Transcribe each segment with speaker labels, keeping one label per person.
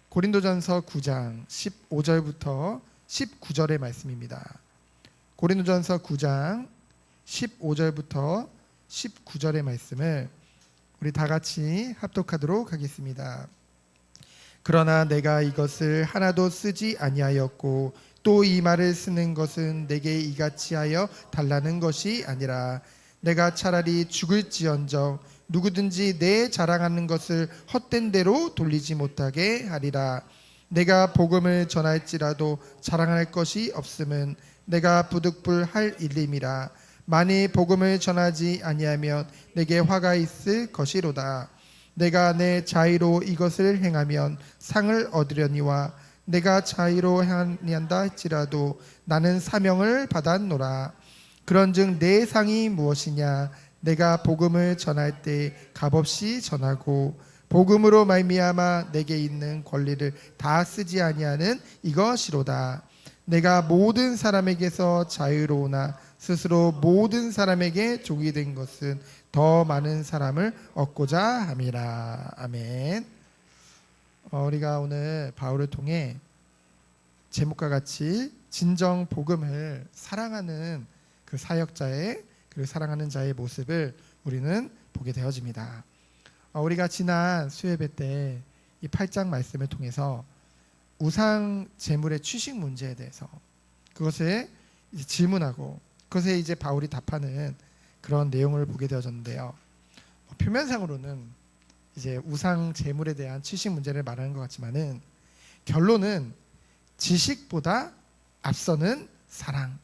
Speaker 1: 고린도전서 9장 15절부터 19절의 말씀입니다. 고린도전서 9장 15절부터 19절의 말씀을 우리 다 같이 합독하도록 하겠습니다. 그러나 내가 이것을 하나도 쓰지 아니하였고 또 이 말을 쓰는 것은 내게 이같이 하여 달라는 것이 아니라 내가 차라리 죽을지언정 누구든지 내 자랑하는 것을 헛된 대로 돌리지 못하게 하리라. 내가 복음을 전할지라도 자랑할 것이 없음은 내가 부득불할 일임이라. 만일 복음을 전하지 아니하면 내게 화가 있을 것이로다. 내가 내 자의로 이것을 행하면 상을 얻으려니와 내가 자의로 행하니한다 할지라도 나는 사명을 받았노라. 그런즉 내 상이 무엇이냐? 내가 복음을 전할 때 값없이 전하고 복음으로 말미암아 내게 있는 권리를 다 쓰지 아니하는 이것이로다. 내가 모든 사람에게서 자유로우나 스스로 모든 사람에게 종이 된 것은 더 많은 사람을 얻고자 함이라. 아멘. 우리가 오늘 바울을 통해 제목과 같이 진정 복음을 사랑하는 그 사역자의 그리고 사랑하는 자의 모습을 우리는 보게 되어집니다. 우리가 지난 수요예배 때 이 8장 말씀을 통해서 우상 제물의 취식 문제에 대해서 그것을 이제 질문하고 그것에 이제 바울이 답하는 그런 내용을 보게 되어졌는데요. 표면상으로는 이제 우상 제물에 대한 취식 문제를 말하는 것 같지만은 결론은 지식보다 앞서는 사랑,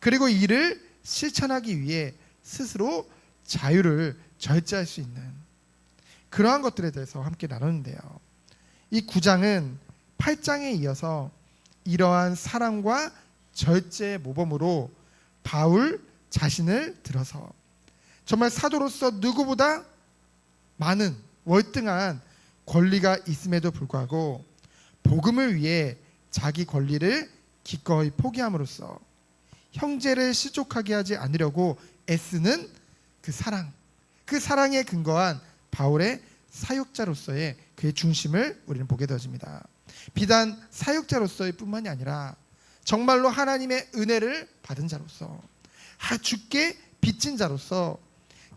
Speaker 1: 그리고 이를 실천하기 위해 스스로 자유를 절제할 수 있는 그러한 것들에 대해서 함께 나눴는데요. 이 9장은 8장에 이어서 이러한 사랑과 절제의 모범으로 바울 자신을 들어서 정말 사도로서 누구보다 많은 월등한 권리가 있음에도 불구하고 복음을 위해 자기 권리를 기꺼이 포기함으로써 형제를 실족하게 하지 않으려고 애쓰는 그 사랑, 그 사랑에 근거한 바울의 사역자로서의 그의 중심을 우리는 보게 되어집니다. 비단 사역자로서의 뿐만이 아니라 정말로 하나님의 은혜를 받은 자로서 주께 빚진 자로서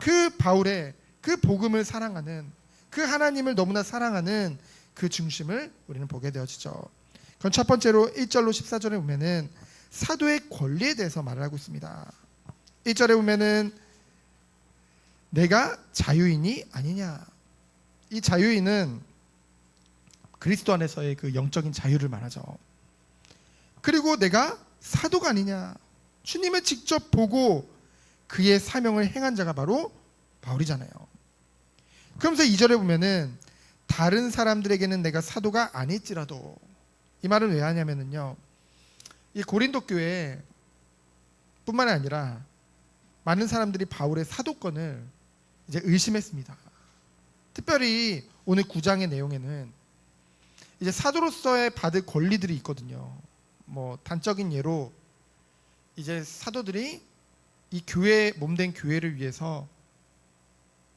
Speaker 1: 그 바울의 그 복음을 사랑하는 그 하나님을 너무나 사랑하는 그 중심을 우리는 보게 되어지죠. 그럼 첫 번째로 1절로 14절에 보면은 사도의 권리에 대해서 말을 하고 있습니다. 1절에 보면은 내가 자유인이 아니냐. 이 자유인은 그리스도 안에서의 그 영적인 자유를 말하죠. 그리고 내가 사도가 아니냐. 주님을 직접 보고 그의 사명을 행한 자가 바로 바울이잖아요. 그러면서 2절에 보면은 다른 사람들에게는 내가 사도가 아닐지라도, 이 말은 왜 하냐면요, 이 고린도 교회 뿐만 아니라 많은 사람들이 바울의 사도권을 이제 의심했습니다. 특별히 오늘 9장의 내용에는 이제 사도로서의 받을 권리들이 있거든요. 뭐 단적인 예로 이제 사도들이 이 교회, 몸된 교회를 위해서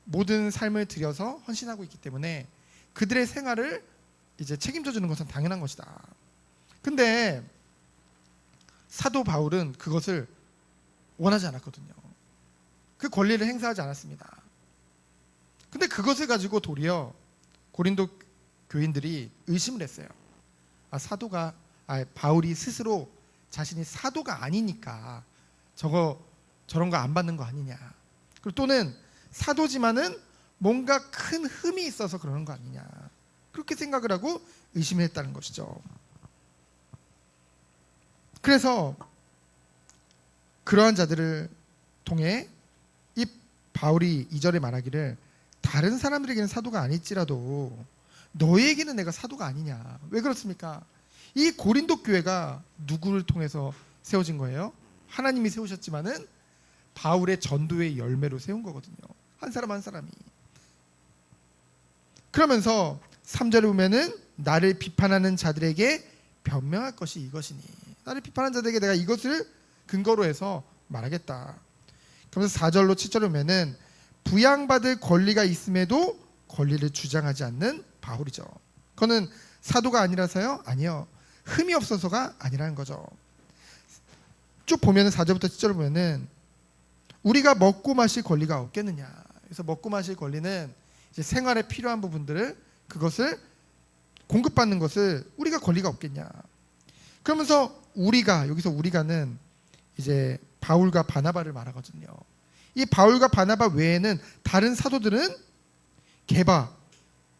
Speaker 1: 모든 삶을 들여서 헌신하고 있기 때문에 그들의 생활을 이제 책임져 주는 것은 당연한 것이다. 근데 사도 바울은 그것을 원하지 않았거든요. 그 권리를 행사하지 않았습니다. 근데 그것을 가지고 도리어 고린도 교인들이 의심을 했어요. 바울이 스스로 자신이 사도가 아니니까 저런 거 안 받는 거 아니냐. 그리고 또는 사도지만은 뭔가 큰 흠이 있어서 그러는 거 아니냐. 그렇게 생각을 하고 의심을 했다는 것이죠. 그래서 그러한 자들을 통해 이 바울이 2절에 말하기를 다른 사람들에게는 사도가 아닐지라도 너희에게는 내가 사도가 아니냐. 왜 그렇습니까? 이 고린도 교회가 누구를 통해서 세워진 거예요? 하나님이 세우셨지만은 바울의 전도의 열매로 세운 거거든요. 한 사람 한 사람이. 그러면서 3절에 보면은 나를 비판하는 자들에게 변명할 것이 이것이니, 나를 비판하는 자들에게 내가 이것을 근거로 해서 말하겠다. 그러면서 4절로 7절에 보면은 부양받을 권리가 있음에도 권리를 주장하지 않는 바울이죠. 그거는 사도가 아니라서요? 아니요. 흠이 없어서가 아니라는 거죠. 쭉 보면 4절부터 10절을 보면은 우리가 먹고 마실 권리가 없겠느냐. 그래서 먹고 마실 권리는 이제 생활에 필요한 부분들을 그것을 공급받는 것을 우리가 권리가 없겠냐. 그러면서 우리가 여기서 우리가는 이제 바울과 바나바를 말하거든요. 이 바울과 바나바 외에는 다른 사도들은 게바,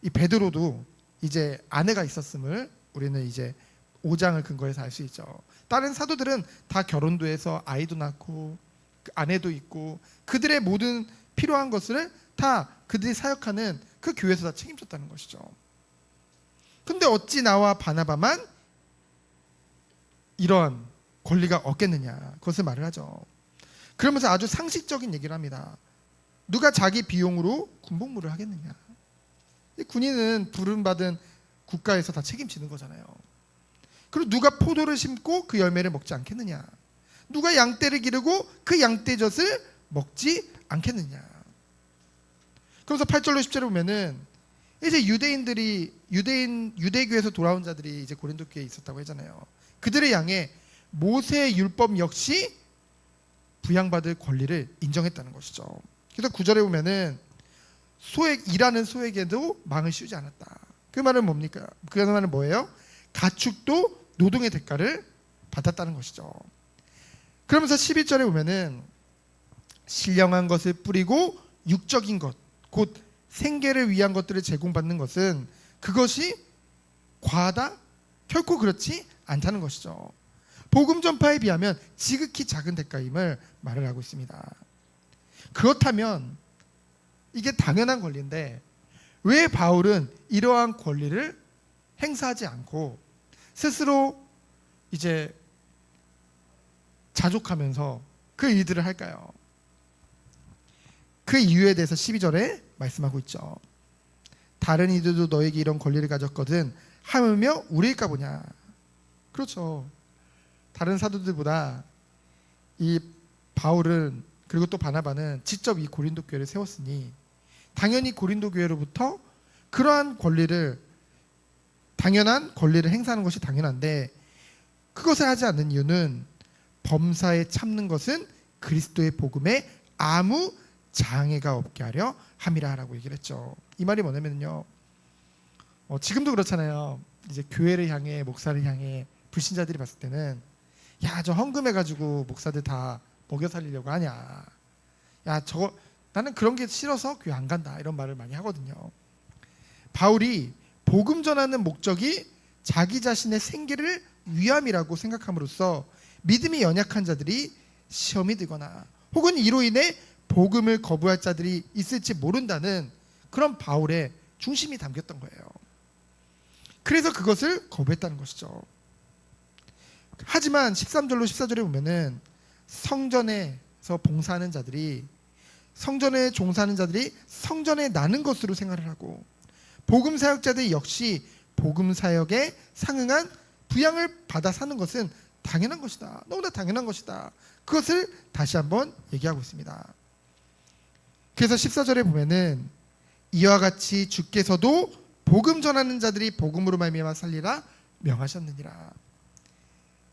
Speaker 1: 이 베드로도 이제 아내가 있었음을 우리는 이제 5장을 근거해서 알 수 있죠. 다른 사도들은 다 결혼도 해서 아이도 낳고 아내도 있고 그들의 모든 필요한 것을 다 그들이 사역하는 그 교회에서 다 책임졌다는 것이죠. 근데 어찌 나와 바나바만 이런 권리가 없겠느냐, 그것을 말을 하죠. 그러면서 아주 상식적인 얘기를 합니다. 누가 자기 비용으로 군복무를 하겠느냐. 이 군인은 부름받은 국가에서 다 책임지는 거잖아요. 그리고 누가 포도를 심고 그 열매를 먹지 않겠느냐. 누가 양떼를 기르고 그 양떼젖을 먹지 않겠느냐. 그래서 8절로 10절에 보면은 이제 유대교에서 돌아온 자들이 이제 고린도 교회에 있었다고 하잖아요. 그들을 향해 모세의 율법 역시 부양받을 권리를 인정했다는 것이죠. 그래서 9절에 보면은 일하는 소에게도 망을 씌우지 않았다. 그 말은 뭡니까? 그 말은 뭐예요? 가축도 노동의 대가를 받았다는 것이죠. 그러면서 11절에 보면은 신령한 것을 뿌리고 육적인 것, 곧 생계를 위한 것들을 제공받는 것은 그것이 과하다? 결코 그렇지 않다는 것이죠. 복음 전파에 비하면 지극히 작은 대가임을 말을 하고 있습니다. 그렇다면 이게 당연한 권리인데 왜 바울은 이러한 권리를 행사하지 않고 스스로 이제 자족하면서 그 일들을 할까요? 그 이유에 대해서 12절에 말씀하고 있죠. 다른 이들도 너에게 이런 권리를 가졌거든 하물며 우리일까 보냐. 그렇죠. 다른 사도들보다 이 바울은 그리고 또 바나바는 직접 이 고린도 교회를 세웠으니 당연히 고린도 교회로부터 그러한 당연한 권리를 행사하는 것이 당연한데 그것을 하지 않는 이유는 범사에 참는 것은 그리스도의 복음에 아무 장애가 없게 하려 함이라 라고 얘기를 했죠. 이 말이 뭐냐면요. 지금도 그렇잖아요. 이제 교회를 향해 목사를 향해 불신자들이 봤을 때는 야, 저 헌금해가지고 목사들 다 먹여 살리려고 하냐. 야, 저거 나는 그런 게 싫어서 교회 안 간다. 이런 말을 많이 하거든요. 바울이 복음 전하는 목적이 자기 자신의 생계를 위함이라고 생각함으로써 믿음이 연약한 자들이 시험이 들거나 혹은 이로 인해 복음을 거부할 자들이 있을지 모른다는 그런 바울의 중심이 담겼던 거예요. 그래서 그것을 거부했다는 것이죠. 하지만 13절로 14절에 보면은 성전에서 봉사하는 자들이 성전에 종사하는 자들이 성전에 나는 것으로 생각을 하고 복음 사역자들 역시 복음 사역에 상응한 부양을 받아 사는 것은 당연한 것이다. 너무나 당연한 것이다. 그것을 다시 한번 얘기하고 있습니다. 그래서 14절에 보면은 이와 같이 주께서도 복음 전하는 자들이 복음으로 말미암아 살리라 명하셨느니라.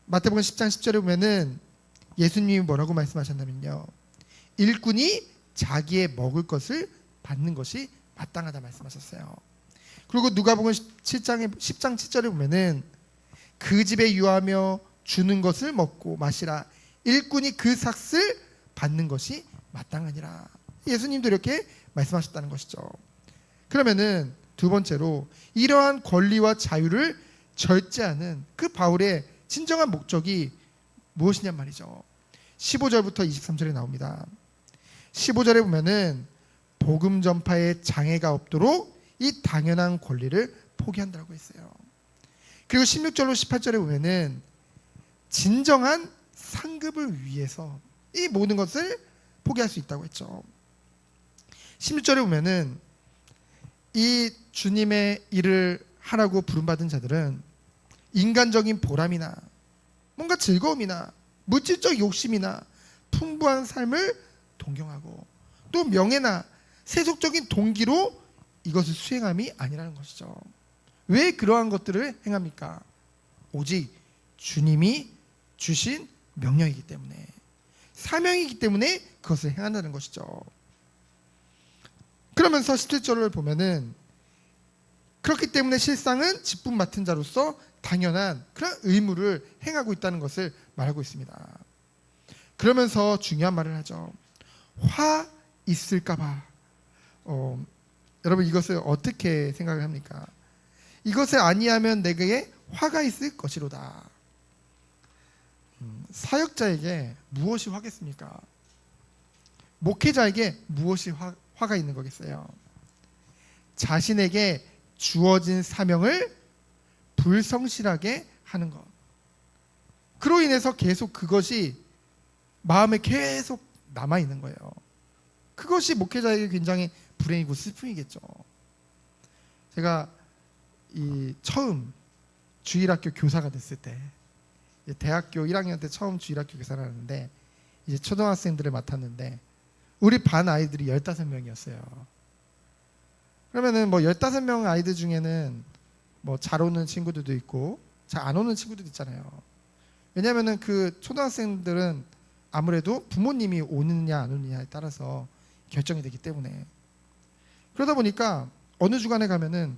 Speaker 1: 마태복음 10장 10절에 보면은 예수님이 뭐라고 말씀하셨냐면요. 일꾼이 자기의 먹을 것을 받는 것이 마땅하다 말씀하셨어요. 그리고 누가복음 10장 7절에 보면은 그 집에 유하며 주는 것을 먹고 마시라. 일꾼이 그 삭을 받는 것이 마땅하니라. 예수님도 이렇게 말씀하셨다는 것이죠. 그러면은 두 번째로 이러한 권리와 자유를 절제하는 그 바울의 진정한 목적이 무엇이냐 말이죠. 15절부터 23절에 나옵니다. 15절에 보면은 복음 전파에 장애가 없도록 이 당연한 권리를 포기한다고 했어요. 그리고 16절로 18절에 보면은 진정한 상급을 위해서 이 모든 것을 포기할 수 있다고 했죠. 16절에 보면은 이 주님의 일을 하라고 부름받은 자들은 인간적인 보람이나 뭔가 즐거움이나 물질적 욕심이나 풍부한 삶을 동경하고 또 명예나 세속적인 동기로 이것을 수행함이 아니라는 것이죠. 왜 그러한 것들을 행합니까? 오직 주님이 주신 명령이기 때문에, 사명이기 때문에 그것을 행한다는 것이죠. 그러면서 17절을 보면은 그렇기 때문에 실상은 직분 맡은 자로서 당연한 그런 의무를 행하고 있다는 것을 말하고 있습니다. 그러면서 중요한 말을 하죠. 화 있을까봐. 여러분 이것을 어떻게 생각을 합니까? 이것을 아니하면 내게 화가 있을 것이로다. 사역자에게 무엇이 화겠습니까? 목회자에게 무엇이 화가 있는 거겠어요? 자신에게 주어진 사명을 불성실하게 하는 것. 그로 인해서 계속 그것이 마음에 계속 남아있는 거예요. 그것이 목회자에게 굉장히 불행이고 슬픔이겠죠. 제가 처음 주일학교 교사가 됐을 때, 대학교 1학년 때 처음 주일학교 교사를 하는데 이제 초등학생들을 맡았는데 우리 반 아이들이 15명이었어요. 그러면은 뭐 15명 아이들 중에는 뭐 잘 오는 친구들도 있고 잘 안 오는 친구들도 있잖아요. 왜냐하면은 그 초등학생들은 아무래도 부모님이 오느냐 안 오느냐에 따라서 결정이 되기 때문에, 그러다 보니까 어느 주간에 가면은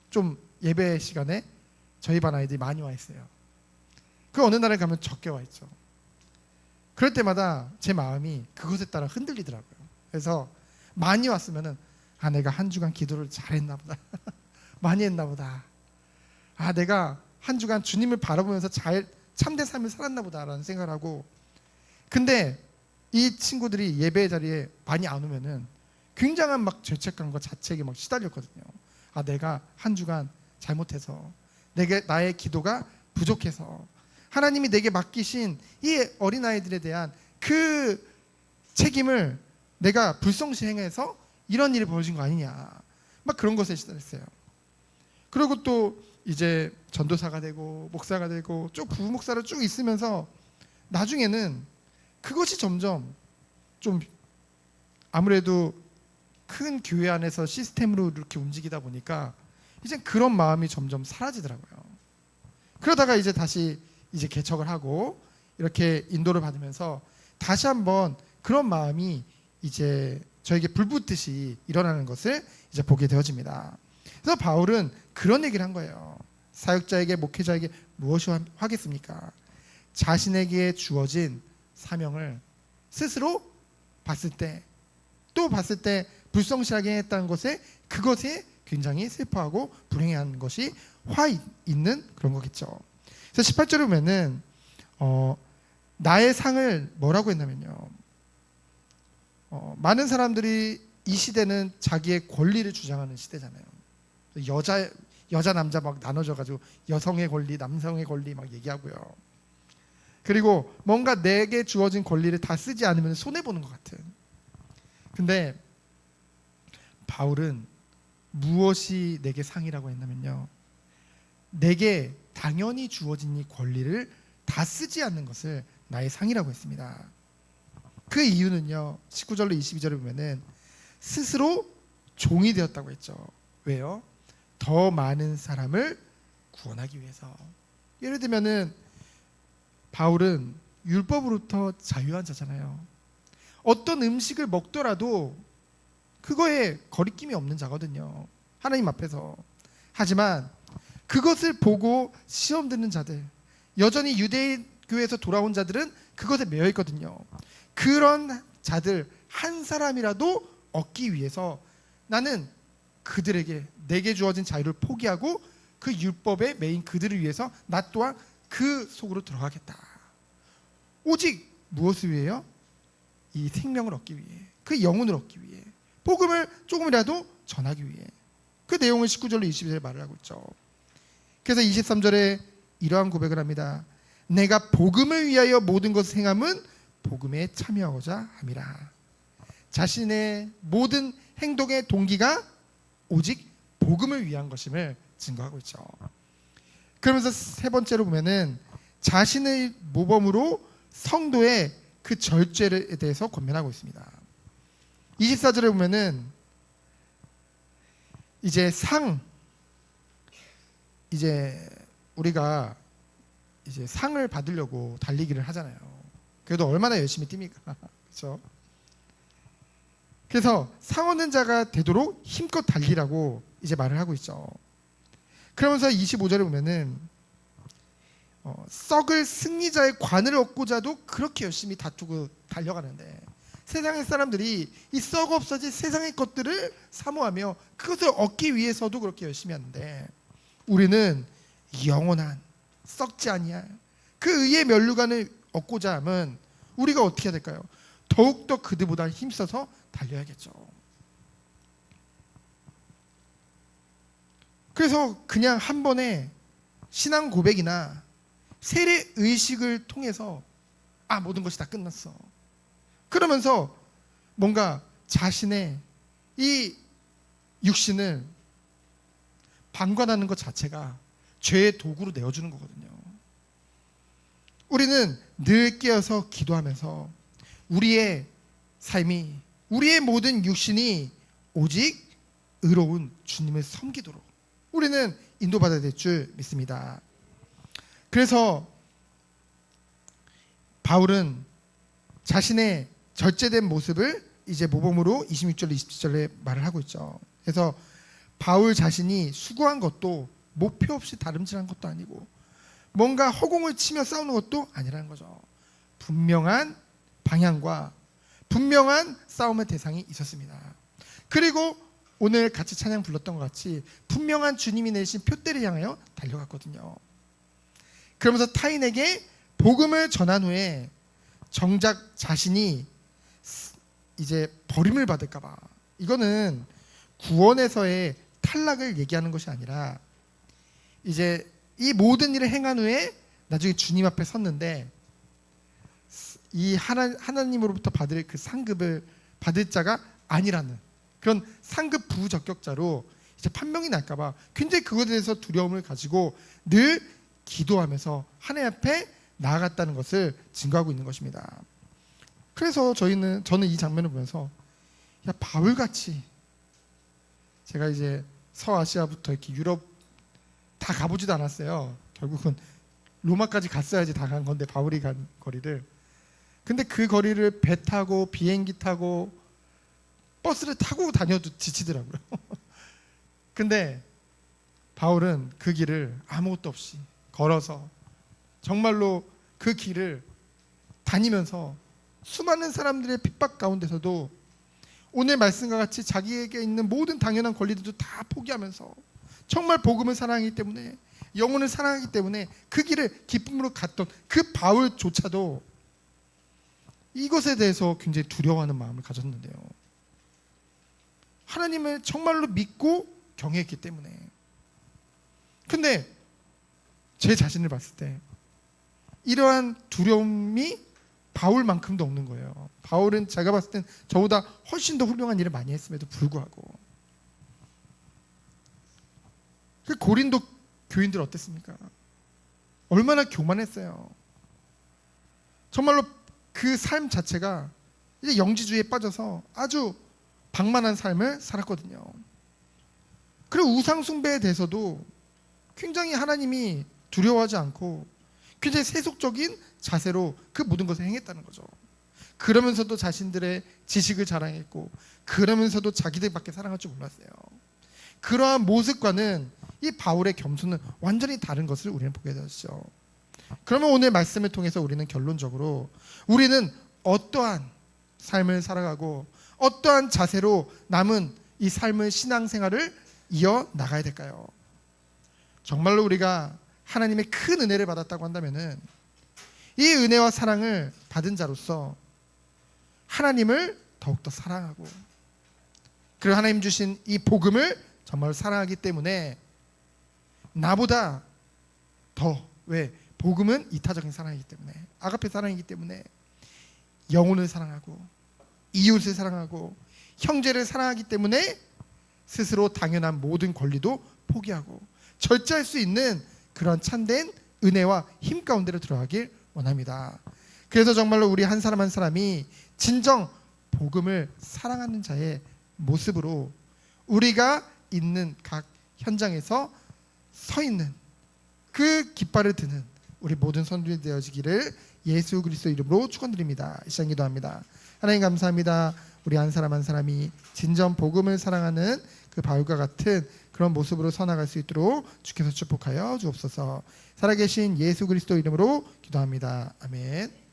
Speaker 1: 좀 예배 시간에 저희 반 아이들이 많이 와 있어요. 그 어느 날에 가면 적게 와 있죠. 그럴 때마다 제 마음이 그것에 따라 흔들리더라고요. 그래서 많이 왔으면은 내가 한 주간 기도를 잘했나 보다. 많이 했나 보다. 내가 한 주간 주님을 바라보면서 잘 참된 삶을 살았나 보다라는 생각을 하고, 근데 이 친구들이 예배 자리에 많이 안 오면은 굉장한 막 죄책감과 자책에 막 시달렸거든요. 내가 한 주간 잘못해서, 나의 기도가 부족해서 하나님이 내게 맡기신 이 어린아이들에 대한 그 책임을 내가 불성실 행해서 이런 일이 벌어진 거 아니냐, 막 그런 것에 시달렸어요. 그리고 또 이제 전도사가 되고 목사가 되고 쭉 부목사로 쭉 있으면서 나중에는 그것이 점점 좀 아무래도 큰 교회 안에서 시스템으로 이렇게 움직이다 보니까 이제 그런 마음이 점점 사라지더라고요. 그러다가 이제 다시 이제 개척을 하고 이렇게 인도를 받으면서 다시 한번 그런 마음이 이제 저에게 불붙듯이 일어나는 것을 이제 보게 되어집니다. 그래서 바울은 그런 얘기를 한 거예요. 사역자에게, 목회자에게 무엇이 하겠습니까? 자신에게 주어진 사명을 스스로 봤을 때, 또 봤을 때 불성실하게 했다는 것에, 그것에 굉장히 슬퍼하고 불행해하는 것이 화 있는 그런 거겠죠. 그래서 18절에 보면은 나의 상을 뭐라고 했냐면요, 많은 사람들이 이 시대는 자기의 권리를 주장하는 시대잖아요. 여자 남자 막 나눠져 가지고 여성의 권리, 남성의 권리 막 얘기하고요. 그리고 뭔가 내게 주어진 권리를 다 쓰지 않으면 손해 보는 것 같은. 근데 바울은 무엇이 내게 상이라고 했냐면요, 내게 당연히 주어진 이 권리를 다 쓰지 않는 것을 나의 상이라고 했습니다. 그 이유는요, 19절로 22절에 보면은 스스로 종이 되었다고 했죠. 왜요? 더 많은 사람을 구원하기 위해서. 예를 들면은 바울은 율법으로부터 자유한 자잖아요. 어떤 음식을 먹더라도 그거에 거리낌이 없는 자거든요, 하나님 앞에서. 하지만 그것을 보고 시험 듣는 자들, 여전히 유대교에서 돌아온 자들은 그것에 매여 있거든요. 그런 자들 한 사람이라도 얻기 위해서 나는 그들에게, 내게 주어진 자유를 포기하고 그 율법에 매인 그들을 위해서 나 또한 그 속으로 들어가겠다. 오직 무엇을 위해요? 이 생명을 얻기 위해, 그 영혼을 얻기 위해, 복음을 조금이라도 전하기 위해. 그 내용을 19절로 22절에 말을 하고 있죠. 그래서 23절에 이러한 고백을 합니다. 내가 복음을 위하여 모든 것을 행함은 복음에 참여하고자 함이라. 자신의 모든 행동의 동기가 오직 복음을 위한 것임을 증거하고 있죠. 그러면서 세 번째로 보면은 자신의 모범으로 성도의 그 절제에 대해서 권면하고 있습니다. 24절에 보면은 이제 이제 우리가 이제 상을 받으려고 달리기를 하잖아요. 그래도 얼마나 열심히 뜁니까? 그렇죠? 그래서 상 얻는 자가 되도록 힘껏 달리라고 이제 말을 하고 있죠. 그러면서 25절에 보면은 썩을 승리자의 관을 얻고자도 그렇게 열심히 다투고 달려가는데, 세상의 사람들이 이 썩 없어질 세상의 것들을 사모하며 그것을 얻기 위해서도 그렇게 열심히 하는데, 우리는 영원한 썩지 아니할 그 의의 면류관을 얻고자 하면 우리가 어떻게 해야 될까요? 더욱더 그들보다 힘써서 달려야겠죠. 그래서 그냥 한 번에 신앙 고백이나 세례 의식을 통해서 모든 것이 다 끝났어, 그러면서 뭔가 자신의 이 육신을 방관하는 것 자체가 죄의 도구로 내어주는 거거든요. 우리는 늘 깨어서 기도하면서 우리의 삶이, 우리의 모든 육신이 오직 의로운 주님을 섬기도록 우리는 인도받아야 될 줄 믿습니다. 그래서 바울은 자신의 절제된 모습을 이제 모범으로 26절 27절에 말을 하고 있죠. 그래서 바울 자신이 수고한 것도 목표 없이 다름질한 것도 아니고 뭔가 허공을 치며 싸우는 것도 아니라는 거죠. 분명한 방향과 분명한 싸움의 대상이 있었습니다. 그리고 오늘 같이 찬양 불렀던 것 같이 분명한 주님이 내신 표대를 향하여 달려갔거든요. 그러면서 타인에게 복음을 전한 후에 정작 자신이 이제 버림을 받을까 봐, 이거는 구원에서의 탈락을 얘기하는 것이 아니라 이제 이 모든 일을 행한 후에 나중에 주님 앞에 섰는데 이 하나님으로부터 받을 그 상급을 받을 자가 아니라는 그런 상급 부적격자로 이제 판명이 날까 봐 굉장히 그것에 대해서 두려움을 가지고 늘 기도하면서 하나님 앞에 나아갔다는 것을 증거하고 있는 것입니다. 그래서 저는 이 장면을 보면서 바울같이, 제가 이제 서아시아부터 이렇게 유럽 다 가보지도 않았어요. 결국은 로마까지 갔어야지 다 간 건데, 바울이 간 거리를. 근데 그 거리를 배 타고 비행기 타고 버스를 타고 다녀도 지치더라고요. 근데 바울은 그 길을 아무것도 없이 걸어서 정말로 그 길을 다니면서 수많은 사람들의 핍박 가운데서도 오늘 말씀과 같이 자기에게 있는 모든 당연한 권리들도 다 포기하면서 정말 복음을 사랑하기 때문에, 영혼을 사랑하기 때문에 그 길을 기쁨으로 갔던 그 바울조차도 이것에 대해서 굉장히 두려워하는 마음을 가졌는데요. 하나님을 정말로 믿고 경외했기 때문에. 근데 제 자신을 봤을 때 이러한 두려움이 바울만큼도 없는 거예요. 바울은 제가 봤을 땐 저보다 훨씬 더 훌륭한 일을 많이 했음에도 불구하고. 그 고린도 교인들 어땠습니까? 얼마나 교만했어요. 정말로 그 삶 자체가 이제 영지주의에 빠져서 아주 방만한 삶을 살았거든요. 그리고 우상 숭배에 대해서도 굉장히 하나님이 두려워하지 않고 굉장히 세속적인 자세로 그 모든 것을 행했다는 거죠. 그러면서도 자신들의 지식을 자랑했고, 그러면서도 자기들밖에 사랑할 줄 몰랐어요. 그러한 모습과는 이 바울의 겸손은 완전히 다른 것을 우리는 보게 되었죠. 그러면 오늘 말씀을 통해서 우리는 결론적으로 우리는 어떠한 삶을 살아가고 어떠한 자세로 남은 이 삶의 신앙생활을 이어 나가야 될까요? 정말로 우리가 하나님의 큰 은혜를 받았다고 한다면은 이 은혜와 사랑을 받은 자로서 하나님을 더욱더 사랑하고, 그리고 하나님 주신 이 복음을 정말 사랑하기 때문에 나보다 더, 왜? 복음은 이타적인 사랑이기 때문에, 아가페 사랑이기 때문에 영혼을 사랑하고 이웃을 사랑하고 형제를 사랑하기 때문에 스스로 당연한 모든 권리도 포기하고 절제할 수 있는 그런 참된 은혜와 힘 가운데로 들어가길 원합니다. 그래서 정말로 우리 한 사람 한 사람이 진정 복음을 사랑하는 자의 모습으로 우리가 있는 각 현장에서 서 있는 그 깃발을 드는 우리 모든 성도들이 되어지기를 예수 그리스도 이름으로 축원드립니다. 이 시간 기도합니다. 하나님 감사합니다. 우리 한 사람 한 사람이 진정 복음을 사랑하는 그 바울과 같은 그런 모습으로 서나갈 수 있도록 주께서 축복하여 주옵소서. 살아계신 예수 그리스도 이름으로 기도합니다. 아멘.